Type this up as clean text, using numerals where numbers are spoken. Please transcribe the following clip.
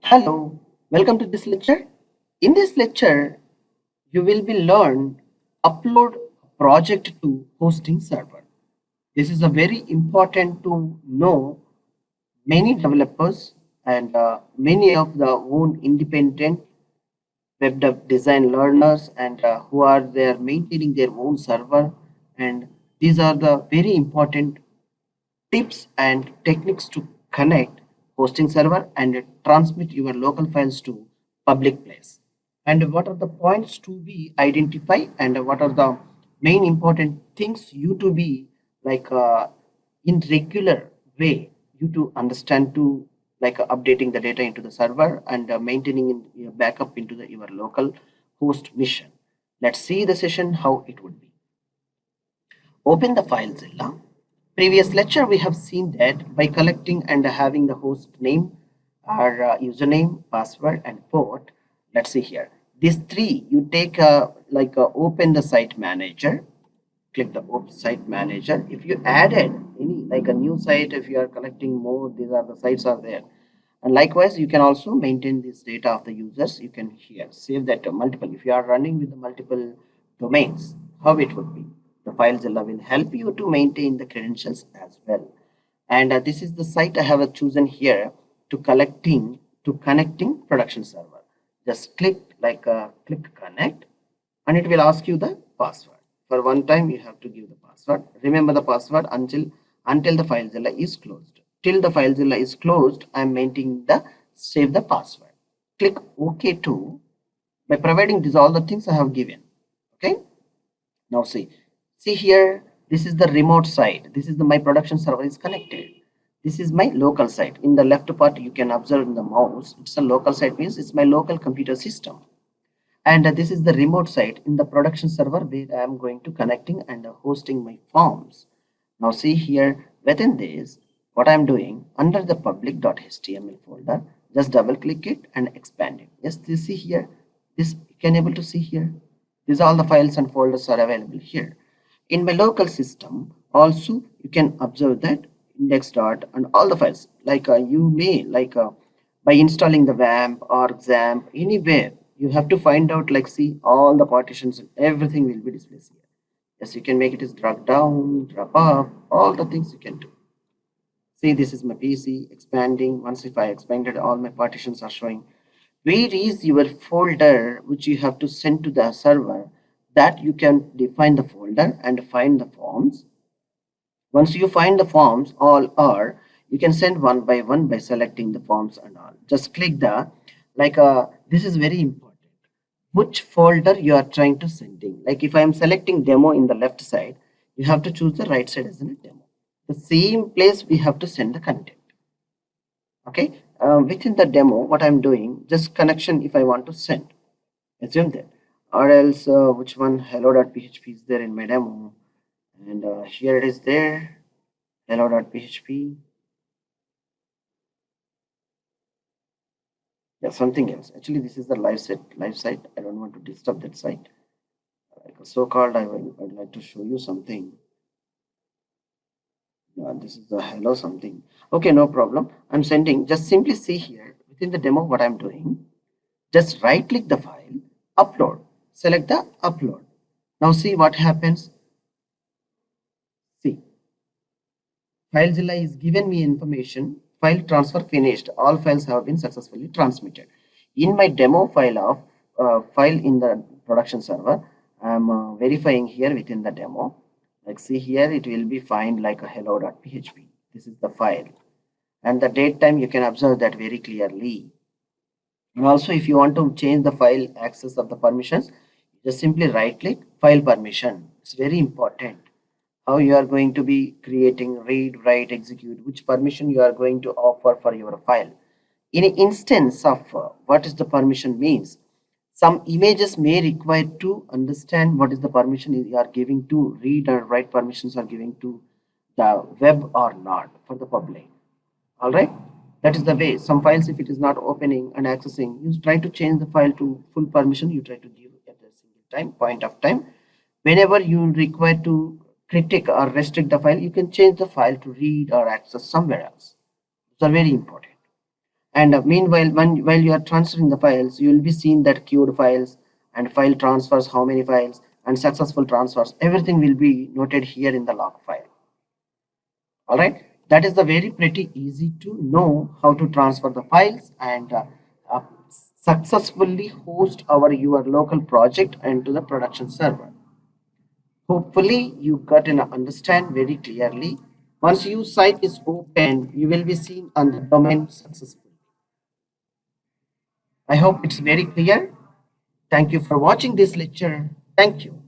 Hello, welcome to this lecture. In this lecture, you will be learn upload project to hosting server. This is a very important to know. Many developers and many of the own independent design learners and who are there maintaining their own server, and these are the very important tips and techniques to connect hosting server and transmit your local files to public place. And what are the points to be identified, and what are the main important things you to be like in regular way you to understand to like updating the data into the server and maintaining in your backup into your local host mission. Let's see the session how it would be. Open the FileZilla. Previous lecture we have seen that by collecting and having the host name or username, password and port. Let's see here. These three you take open the site manager. Click the open site manager. If you added any like a new site, if you are collecting more, these are the sites are there. And likewise, you can also maintain this data of the users. You can here save that multiple. If you are running with the multiple domains, how it would be. The FileZilla will help you to maintain the credentials as well. And this is the site I have chosen here to connecting production server. Just click click connect, and it will ask you the password. For one time, you have to give the password. Remember the password until the FileZilla is closed. Till the FileZilla is closed, I am maintaining the save the password. Click OK to by providing these all the things I have given. Okay. Now see here. This is the remote site. This is the my production server is connected. This is my local site. In the left part, you can observe in the mouse. It's a local site means it's my local computer system. And this is the remote site in the production server where I am going to connecting and hosting my forms. Now see here within this, what I am doing under the public.html folder, just double click it and expand it. Yes, you see here, this you can able to see here. These all the files and folders are available here. In my local system, also you can observe that index dot and all the files like you may by installing the WAMP or XAMPP anywhere you have to find out like see all the partitions and everything will be displayed here. Yes, you can make it as drag down, drop up, all the things you can do. See, this is my PC expanding. Once if I expanded, all my partitions are showing. Where is your folder which you have to send to the server, that you can define the folder and find the forms. Once you find the forms all are, you can send one by one by selecting the forms and all. Just click the this is very important. Which folder you are trying to sending. Like if I am selecting demo in the left side, you have to choose the right side as a demo. The same place we have to send the content. Okay, within the demo, what I'm doing, just connection if I want to send, assume that, or else which one hello.php is there in my demo, and here it is there, hello.php. Yeah, something else. Actually, this is the live site. I don't want to disturb that site. Like so-called, I'd like to show you something. Yeah, this is the hello something. Okay, no problem. I'm sending. Just simply see here within the demo what I'm doing. Just right click the file, upload. Select the upload. Now see what happens. See, FileZilla is given me information. File transfer finished. All files have been successfully transmitted. In my demo file in the production server, I'm verifying here within the demo. Like see here, it will be find like a hello.php. This is the file, and the date time you can observe that very clearly. And also, if you want to change the file access of the permissions, just simply right click file permission. It's very important how you are going to be creating read, write, execute, which permission you are going to offer for your file. In an instance of what is the permission means, some images may require to understand what is the permission you are giving to read or write permissions are giving to the web or not for the public. All right, that is the way. Some files, if it is not opening and accessing, you try to change the file to full permission. You try to give at a single point of time. Whenever you require to critic or restrict the file, you can change the file to read or access somewhere else. These are very important. And meanwhile, while you are transferring the files, you will be seeing that queued files and file transfers, how many files and successful transfers, everything will be noted here in the log file. All right, that is the very pretty easy to know how to transfer the files and uh, successfully host your local project into the production server. Hopefully you got and understand very clearly. Once your site is open, you will be seen on the domain successfully. I hope it's very clear. Thank you for watching this lecture. Thank you.